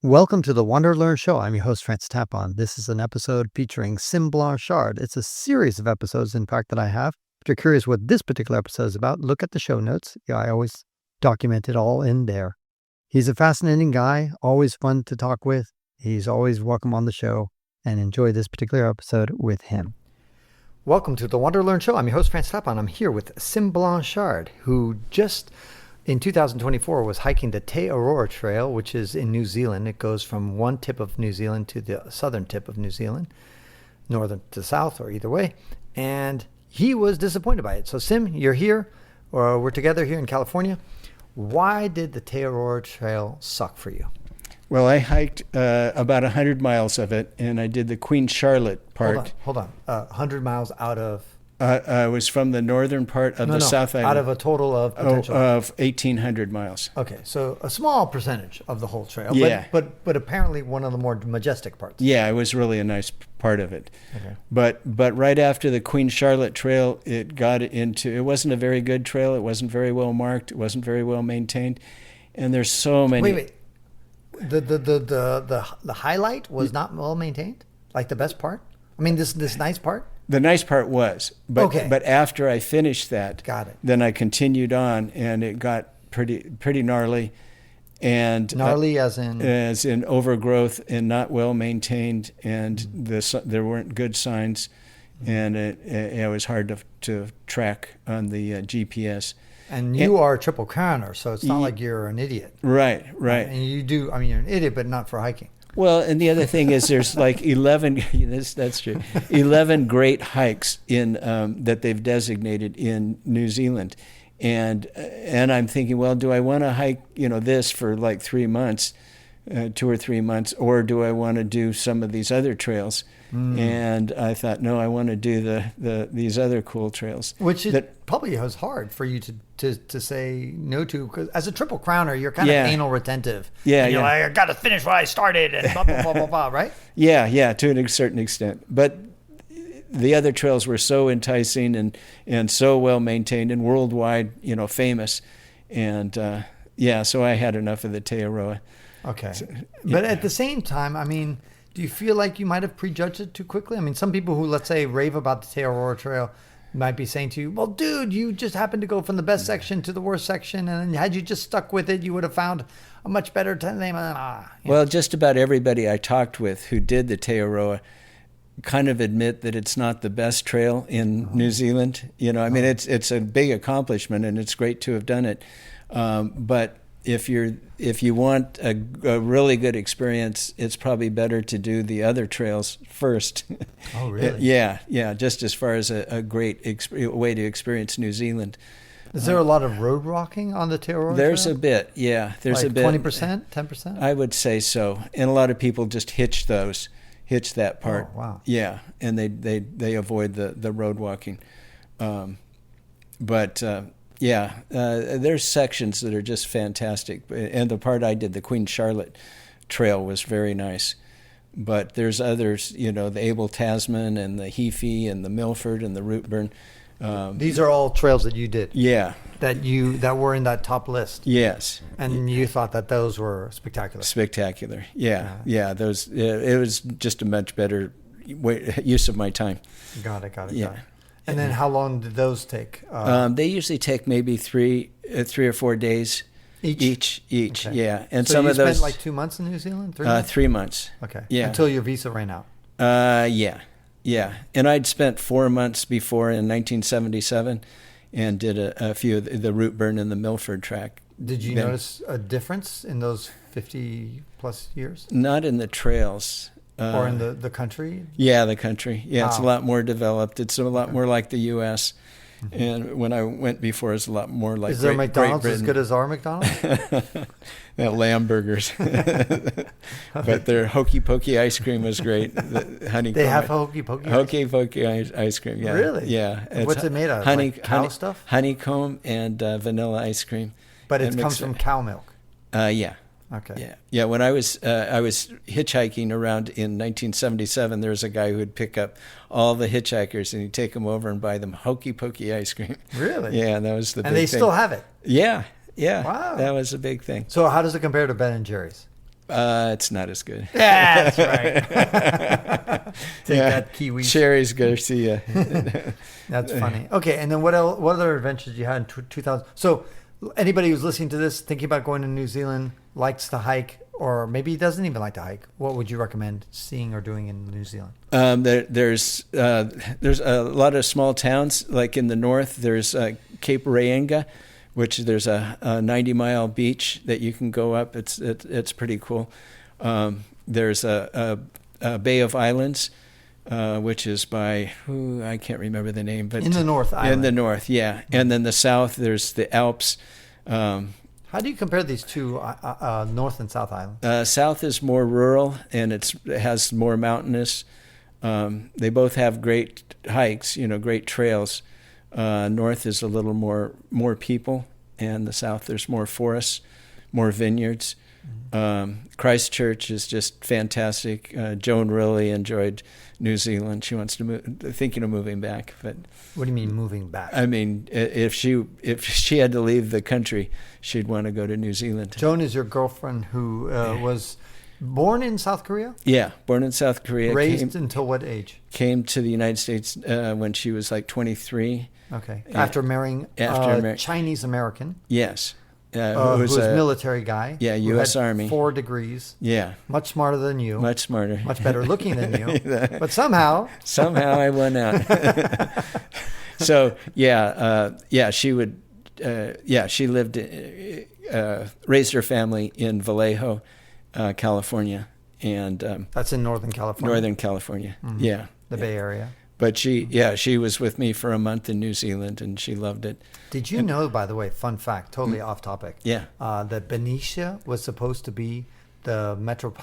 Welcome to the WanderLearn show. I'm your host, Francis Tapon. This is an episode featuring Sym Blanchard. It's a series of episodes, in fact, that I have. If you're curious what this particular episode is about, look at the show notes. Yeah, I always document it all in there. He's a fascinating guy, always fun to talk with. He's always welcome on the show, and enjoy this particular episode with him. Welcome to the WanderLearn show. I'm your host, Francis Tapon. I'm here with Sym Blanchard, who just in 2024 was hiking the Araroa Trail, which is in New Zealand. It goes from one tip of New Zealand to the southern tip of New Zealand, northern to south, or either way. And he was disappointed by it. So Sym, you're here, or we're together here in California. Why did the Araroa Trail suck for you? Well, I hiked about 100 miles of it, and I did the Queen Charlotte part. Hold on. 100 miles out of? I was from the northern part of the South Island. Out of a total of potential? Of 1,800 miles. Okay, so a small percentage of the whole trail, yeah. but apparently one of the more majestic parts. Yeah, it was really a nice part of it. Okay. But right after the Queen Charlotte Trail, it wasn't a very good trail. It wasn't very well marked. It wasn't very well maintained. And there's so many... Wait. The highlight was not well maintained? Like the best part? I mean, this nice part? The nice part was, but okay. But after I finished that, got it. Then I continued on, and it got pretty gnarly, and gnarly as in overgrowth and not well maintained, and there weren't good signs, and it was hard to track on the GPS. And you are a triple crowner, so it's not like you're an idiot. Right. And you're an idiot, but not for hiking. Well, and the other thing is there's like 11, that's true, 11 great hikes that they've designated in New Zealand. And I'm thinking, well, do I want to hike, this for like 3 months, 2 or 3 months, or do I want to do some of these other trails? And I thought, no, I want to do these other cool trails. Which probably was hard for you to say no to, because as a triple crowner, you're kind of anal retentive. Yeah, you're like, I got to finish what I started, and blah, blah, blah, blah, blah, right? Yeah, to a certain extent. But the other trails were so enticing and so well maintained and worldwide, famous. And so I had enough of the Araroa. Okay. So, but at the same time, I mean, do you feel like you might have prejudged it too quickly? I mean, some people who, let's say, rave about the Araroa Trail might be saying to you, well, dude, you just happened to go from the best section to the worst section, and had you just stuck with it, you would have found a much better name. Well, just about everybody I talked with who did the Araroa kind of admit that it's not the best trail in New Zealand. I mean, it's a big accomplishment, and it's great to have done it. But if you want a really good experience, it's probably better to do the other trails first. Oh, really? Yeah. Just as far as a great way to experience New Zealand. Is there a lot of road walking on the Araroa There's Trail? A bit, yeah. There's like a bit. 20%, 10%? I would say so. And a lot of people just hitch that part. Oh, wow. Yeah, and they avoid the road walking. There's sections that are just fantastic. And the part I did, the Queen Charlotte Trail, was very nice. But there's others, the Abel Tasman and the Heaphy and the Milford and the Rootburn. These are all trails that you did? Yeah. That were in that top list? Yes. And you thought that those were spectacular? Spectacular, yeah. Those. It was just a much better use of my time. Got it. Yeah. And then how long did those take? They usually take maybe 3 or 4 days each. Okay. Yeah. And so some of those. You spent like 2 months in New Zealand? 3 months? 3 months. Okay. Yeah. Until your visa ran out. Yeah. And I'd spent 4 months before in 1977 and did a few of the Rootburn and the Milford track. Did you notice a difference in those 50 plus years? Not in the trails. Or in the country? Yeah, the country. Yeah, wow. It's a lot more developed. It's a lot more like the U.S. Mm-hmm. And when I went before, it was a lot more like. Is there McDonald's as good as our McDonald's? Lamb burgers. But their hokey pokey ice cream was great. The honeycomb. They have hokey pokey. Hokey pokey ice cream. Yeah. Really? Yeah. What's it made of? Cow stuff? Honeycomb and vanilla ice cream. But it comes from cow milk. Yeah. Okay. Yeah. When I was hitchhiking around in 1977, there was a guy who would pick up all the hitchhikers and he'd take them over and buy them hokey pokey ice cream. Really? Yeah, and that was the big thing. And they still have it? Yeah. Wow. That was a big thing. So how does it compare to Ben and Jerry's? It's not as good. Yeah, that's right. Take that, Kiwi. Cherries Garcia. That's funny. Okay, and then what other adventures you had in 2000? So anybody who's listening to this, thinking about going to New Zealand, likes to hike, or maybe doesn't even like to hike, what would you recommend seeing or doing in New Zealand? There's a lot of small towns, like in the north. There's Cape Reinga, which there's a 90-mile beach that you can go up. It's pretty cool. There's a Bay of Islands, which is by I can't remember the name, but in the North Island. In the north, yeah. And then the south, there's the Alps. How do you compare these two, North and South Island? South is more rural, and it has more mountainous. They both have great hikes, great trails. North is a little more people, and the south there's more forests, more vineyards. Christchurch is just fantastic. Joan really enjoyed New Zealand. She wants to thinking of moving back. But what do you mean moving back? I mean, if she had to leave the country, she'd want to go to New Zealand. Joan is your girlfriend who was born in South Korea? Yeah, born in South Korea. Raised until what age? Came to the United States when she was like 23. Okay. After marrying a Chinese American. Yes. Who was a military guy. Yeah, U.S. Army. 4 degrees. Yeah. Much smarter than you. Much smarter. Much better looking than you. But somehow I won out. So, she would, she lived, raised her family in Vallejo, California. And that's in Northern California. Northern California, yeah. The Bay Area. But she was with me for a month in New Zealand, and she loved it. Did you know, by the way, fun fact, totally off topic, that Benicia was supposed to be the metro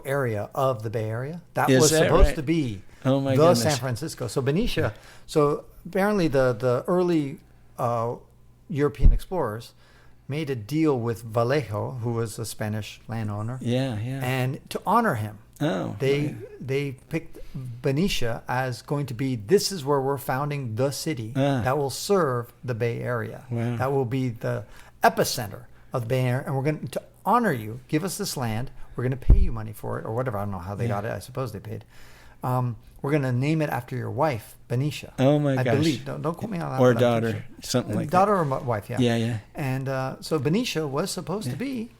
area of the Bay Area? That was supposed to be goodness. San Francisco. So Benicia, so apparently the early European explorers made a deal with Vallejo, who was a Spanish landowner. Yeah. And to honor him, they picked Benicia as going to be, this is where we're founding the city that will serve the Bay Area. Wow. That will be the epicenter of the Bay Area, and we're going to honor you. Give us this land. We're going to pay you money for it, or whatever. I don't know how they got it. I suppose they paid. We're going to name it after your wife, Benicia. Oh my gosh! I believe. Don't quote me on that. Or daughter, something like daughter that. Daughter or wife, yeah. Yeah. And so Benicia was supposed to be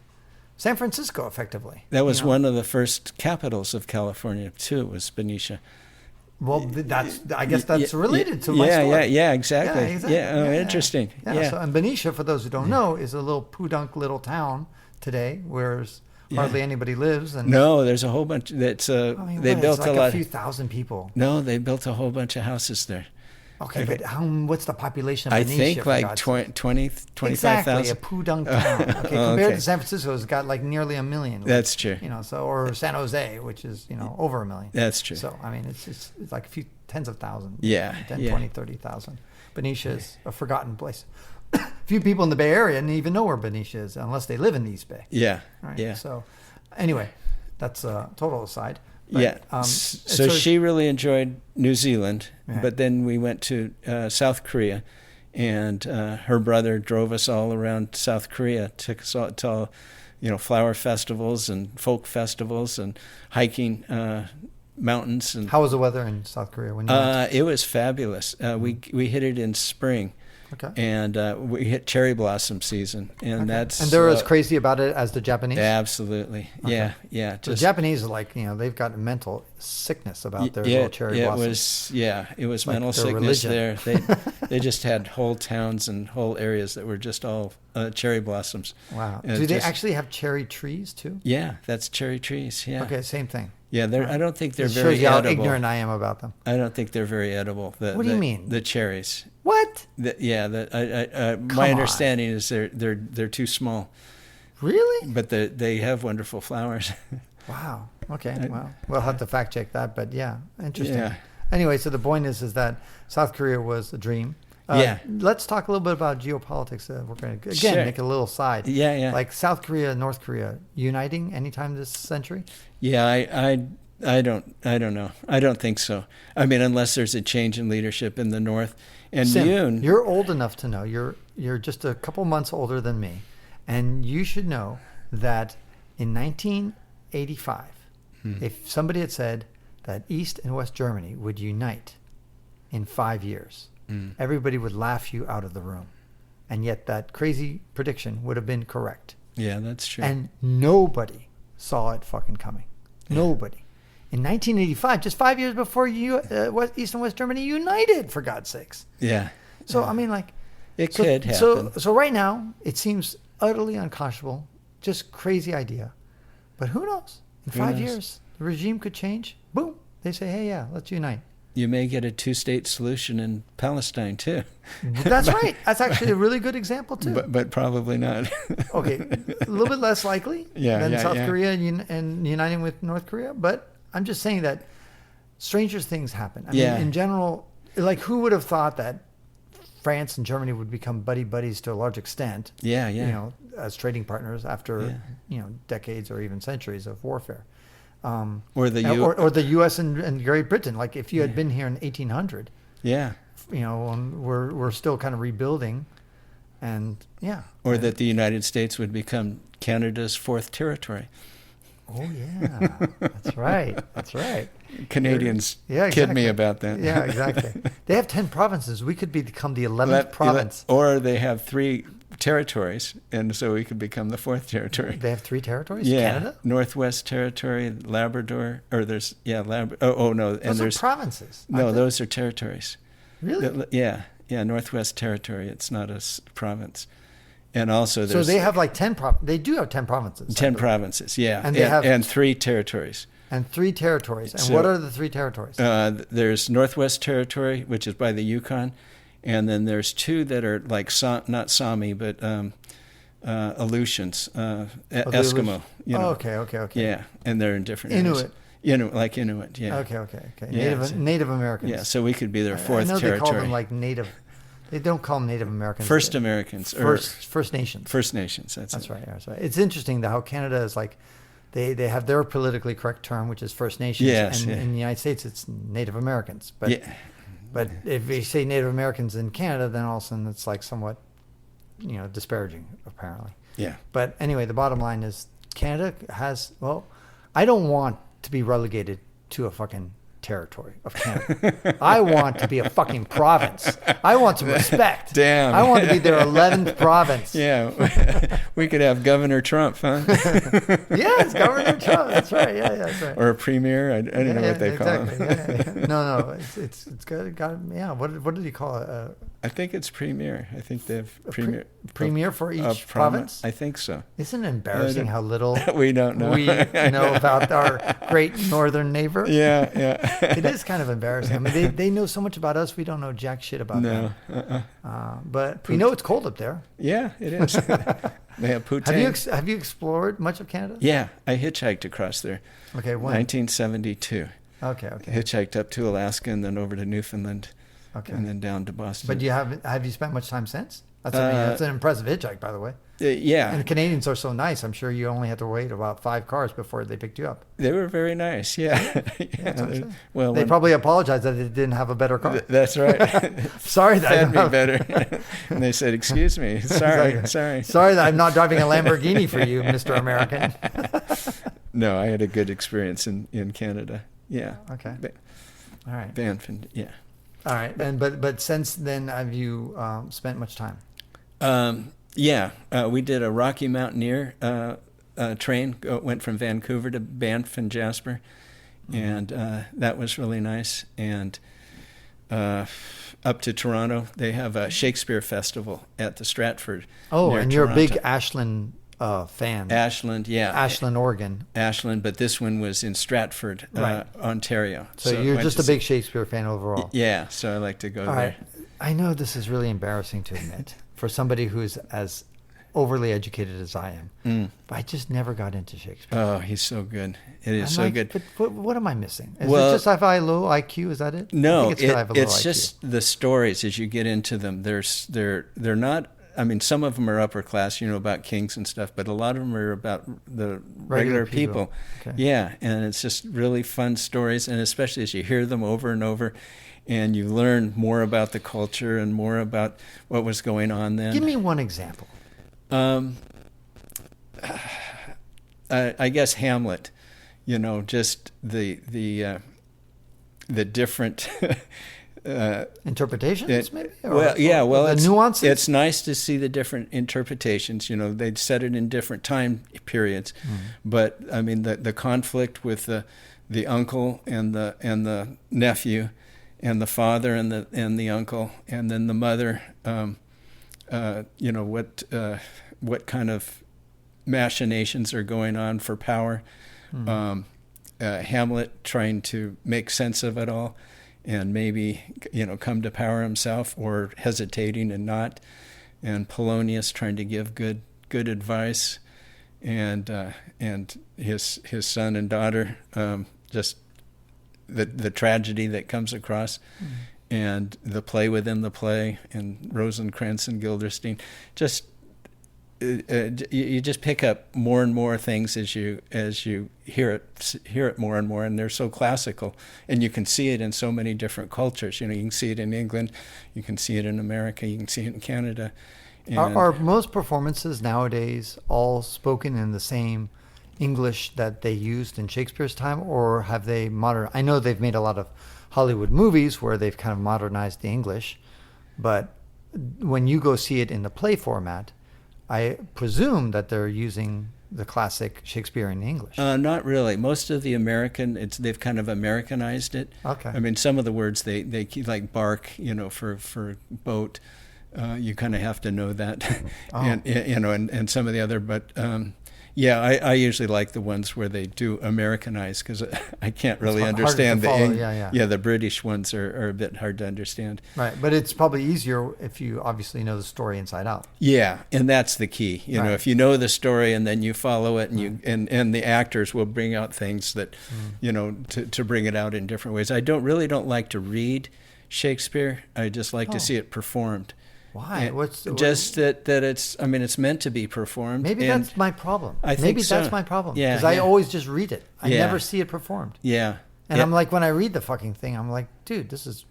San Francisco, effectively. That was one of the first capitals of California too. Was Benicia. Well, I guess that's related to my story. Yeah, exactly. Yeah, exactly. Yeah, interesting. Yeah. So, and Benicia, for those who don't know, is a little podunk little town today, where hardly anybody lives. And no, there's a whole bunch. They built a few thousand people. No, they built a whole bunch of houses there. Okay, but what's the population of I Benicia? think like 25,000. Exactly, a podunk town. Okay, compared to San Francisco, it's got like nearly 1 million. That's true. Or San Jose, which is over 1 million. That's true. So I mean, it's like a few tens of thousands. 20, 30,000. Benicia is a forgotten place. Few people in the Bay Area didn't even know where Benicia is unless they live in the East Bay. Yeah. Right? Yeah. So anyway, that's a total aside. But, so she really enjoyed New Zealand, but then we went to South Korea, and her brother drove us all around South Korea, took us all to flower festivals and folk festivals and hiking mountains. And how was the weather in South Korea when you went? It was fabulous. We hit it in spring. Okay. And we hit cherry blossom season, and and they're as crazy about it as the Japanese. Absolutely, okay. Yeah. The Japanese are like they've got mental sickness about their little cherry blossoms. It was like mental sickness religion. There. They just had whole towns and whole areas that were just all cherry blossoms. Wow. Do they actually have cherry trees too? Yeah, that's cherry trees. Yeah. Okay, same thing. Yeah, I don't think they're very edible. Shows you how ignorant I am about them. I don't think they're very edible. What do you mean? The cherries. What? My understanding is they're too small. Really? But they have wonderful flowers. Wow. Okay. Well, we'll have to fact check that, but yeah, interesting. Yeah. Anyway, so the point is that South Korea was a dream. Let's talk a little bit about geopolitics. We're going to make a little side. Yeah. Like South Korea, North Korea uniting anytime this century? Yeah, I don't know. I don't think so. I mean, unless there's a change in leadership in the North. And Sym, you're old enough to know. You're just a couple months older than me, And you should know that in 1985, if somebody had said that East and West Germany would unite in 5 years, everybody would laugh you out of the room. And yet that crazy prediction would have been correct. Yeah, that's true. And nobody saw it fucking coming. Nobody. In 1985, just 5 years before East and West Germany united, for God's sakes. Yeah. So, I mean, like... It could happen. So right now, it seems utterly unconscionable, just crazy idea. But who knows? In 5 years, the regime could change. Boom. They say, hey, yeah, let's unite. You may get a two-state solution in Palestine, too. That's right. That's actually a really good example, too. But probably not. Okay. A little bit less likely than South Korea and uniting with North Korea. But I'm just saying that stranger things happen. I mean, in general, like, who would have thought that France and Germany would become buddies to a large extent? Yeah. You know, as trading partners after, decades or even centuries of warfare. Or the U.S. and Great Britain. Like if you had been here in 1800, we're still kind of rebuilding, and or that the United States would become Canada's fourth territory. Oh yeah, that's right. That's right. Canadians kid me about that. Yeah, exactly. They have 10 provinces. We could become the 11th province. Or they have 3 territories, and so we could become the 4th territory. They have 3 territories? Yeah. Canada? Northwest Territory, Labrador, or there's, Labrador. Oh, no. And those are provinces. No, those are territories. Really? Yeah, Northwest Territory. It's not a province. And also there's... So they have like 10 They do have 10 provinces. 10 provinces, yeah. And they have... And 3 territories. And 3 territories. And what are the 3 territories? There's Northwest Territory, which is by the Yukon. And then there's 2 that are like, not Sami, but Aleutians, Eskimo. Okay. Yeah, and they're in different Inuit. areas. Like Inuit, yeah. Okay. Native Americans. Yeah, so we could be their 4th territory. territory. They call them like Native. They don't call them Native Americans. First Americans. First Nations. First Nations, that's right. It's interesting how Canada is like, they have their politically correct term, which is First Nations. Yes, and in the United States, it's Native Americans. But if you say Native Americans in Canada, then all of a sudden it's like somewhat, disparaging, apparently. Yeah. But anyway, the bottom line is Canada has, I don't want to be relegated to a fucking territory of Canada. I want to be a fucking province. I want some respect. Damn. I want to be their 11th province. Yeah. We could have Governor Trump, huh? Yes, Governor Trump. That's right. Yeah, that's right. Or a premier. I don't know what they call him. Yeah. No. It's got what did he call it? I think it's premier. I think they have premier for each province. I think so. Isn't it embarrassing how little we don't know? We know about our great northern neighbor. Yeah. It is kind of embarrassing. I mean, they know so much about us. We don't know jack shit about them. But we know it's cold up there. Yeah, it is. They have poutine. Have you explored much of Canada? Yeah, I hitchhiked across there. Okay, when? 1972. Okay. Hitchhiked up to Alaska and then over to Newfoundland. Okay. And then down to Boston. But have you spent much time since? That's an impressive hitchhike, by the way. Yeah. And the Canadians are so nice. I'm sure you only had to wait about 5 cars before they picked you up. They were very nice, yeah. Well, they probably apologized that they didn't have a better car. That's right. Sorry that I don't have better. And they said, "Excuse me, sorry." Sorry that I'm not driving a Lamborghini for you, Mr. American. No, I had a good experience in Canada. Yeah. Okay. All right. Banff, yeah. All right, but since then, have you spent much time? Yeah, we did a Rocky Mountaineer train. Went from Vancouver to Banff and Jasper, and that was really nice. And up to Toronto, they have a Shakespeare festival at the Stratford. Oh, and you're Toronto. A big Ashland fan. Ashland, yeah. Ashland, Oregon. Ashland, but this one was in Stratford, Ontario. So you're just a big Shakespeare fan overall. Yeah, so I like to go there. Right. I know this is really embarrassing to admit for somebody who's as overly educated as I am, but I just never got into Shakespeare. Oh, he's so good. It is so good. But what am I missing? Is it just I have a low IQ? Is that it? No, it's just the stories as you get into them. They're not. I mean, some of them are upper class, about kings and stuff, but a lot of them are about the regular people. Okay. Yeah, and it's just really fun stories, and especially as you hear them over and over, and you learn more about the culture and more about what was going on then. Give me one example. I guess Hamlet, just the different interpretations, maybe. The nuances. It's nice to see the different interpretations. They'd set it in different time periods, but I mean the conflict with the uncle and the nephew, and the father and the uncle, and then the mother. What kind of machinations are going on for power. Hamlet trying to make sense of it all, and maybe come to power himself, or hesitating and not, and Polonius trying to give good advice, and his son and daughter, just the tragedy that comes across, and the play within the play, and Rosencrantz and Guildenstern. Just you just pick up more and more things as you hear it more and more, and they're so classical, and you can see it in so many different cultures. You can see it in England, you can see it in America, you can see it in Canada. Are most performances nowadays all spoken in the same English that they used in Shakespeare's time, or have they modern? I know they've made a lot of Hollywood movies where they've kind of modernized the English, but when you go see it in the play format, I presume that they're using the classic Shakespearean English. Not really. Most of the they've kind of Americanized it. Okay. I mean, some of the words they keep, like bark, for boat. You kind of have to know that, and some of the other, but. I usually like the ones where they do Americanize, because I can't really understand the British ones are a bit hard to understand. Right, but it's probably easier if you obviously know the story inside out. Yeah, and that's the key. If you know the story and then you follow it, and and the actors will bring out things that, to bring it out in different ways. I don't like to read Shakespeare. I just like to see it performed. Why? That it's? I mean, it's meant to be performed. Maybe that's my problem. Maybe that's my problem. Yeah, because I always just read it. I never see it performed. Yeah. And I'm like, when I read the fucking thing, I'm like, dude, this is.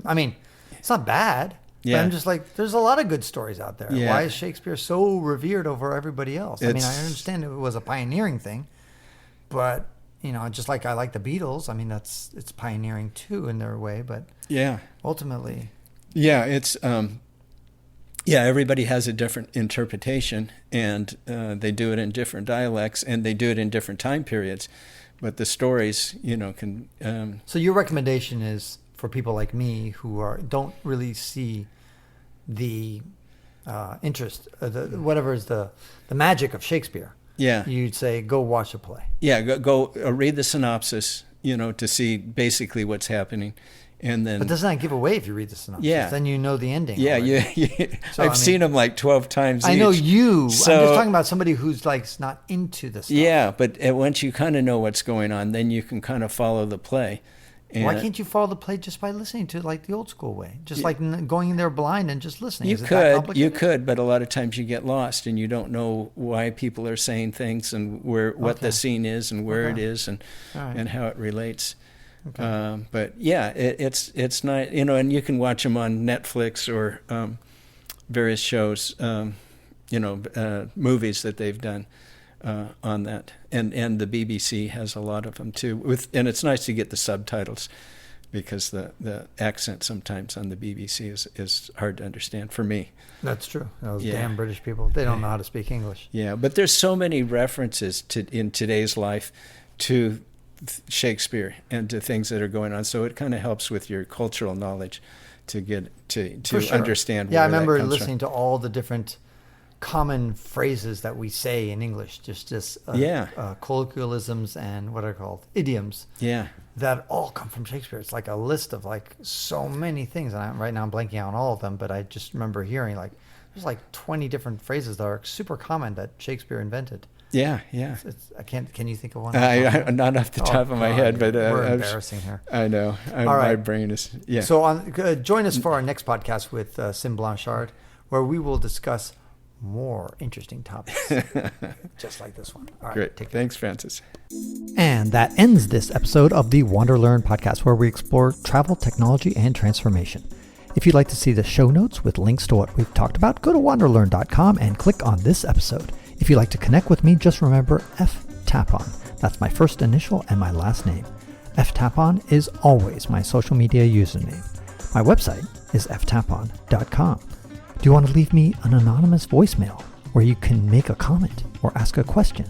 I mean, it's not bad. Yeah. But I'm just like, there's a lot of good stories out there. Yeah. Why is Shakespeare so revered over everybody else? I mean, I understand it was a pioneering thing, but just like I like the Beatles. I mean, it's pioneering too in their way, but ultimately, it's. Everybody has a different interpretation, and they do it in different dialects, and they do it in different time periods. But the stories, can. So your recommendation is for people like me who don't really see the interest, whatever is the magic of Shakespeare. Yeah, you'd say go watch a play. Yeah, go read the synopsis. To see basically what's happening. And then, but doesn't that give away if you read the synopsis? Yeah. Then you know the ending. Yeah, So, I've seen them like 12 times I each. know you. So, I'm just talking about somebody who's like not into this stuff. Yeah, but once you kind of know what's going on, then you can kind of follow the play. And why can't you follow the play just by listening to it like the old school way? Just like going in there blind and just listening. You could, but a lot of times you get lost and you don't know why people are saying things and what the scene is and where it is and how it relates. Okay. But it's nice, and you can watch them on Netflix or various shows, movies that they've done on that, and the BBC has a lot of them too. And it's nice to get the subtitles, because the accent sometimes on the BBC is hard to understand for me. That's true. Those damn British people, they don't know how to speak English. Yeah, but there's so many references in today's life to Shakespeare and to things that are going on, so it kind of helps with your cultural knowledge to get to understand. Yeah, I remember listening to all the different common phrases that we say in English, just colloquialisms and what are called idioms. Yeah, that all come from Shakespeare. It's like a list of like so many things, and right now I'm blanking on all of them, but I just remember hearing like there's like 20 different phrases that are super common that Shakespeare invented. Yeah. Can you think of one? Not off the top of my head, but we're embarrassing here. I know. My brain is. Yeah. So join us for our next podcast with Sym Blanchard, where we will discuss more interesting topics, just like this one. All right, great. Thanks, Francis. And that ends this episode of the WanderLearn podcast, where we explore travel, technology, and transformation. If you'd like to see the show notes with links to what we've talked about, go to wanderlearn.com and click on this episode. If you'd like to connect with me, just remember F ftapon. That's my first initial and my last name. ftapon is always my social media username. My website is ftapon.com. Do you want to leave me an anonymous voicemail where you can make a comment or ask a question?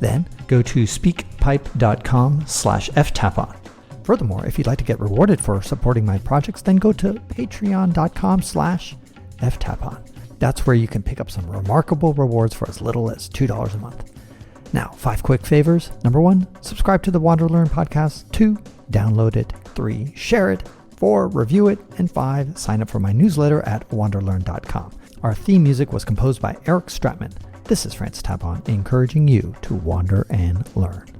Then go to speakpipe.com/ftapon. Furthermore, if you'd like to get rewarded for supporting my projects, then go to patreon.com/ftapon. That's where you can pick up some remarkable rewards for as little as $2 a month. Now, 5 quick favors. Number 1, subscribe to the WanderLearn podcast. 2, download it. 3, share it. 4, review it. And 5, sign up for my newsletter at wanderlearn.com. Our theme music was composed by Eric Stratman. This is Francis Tapon, encouraging you to wander and learn.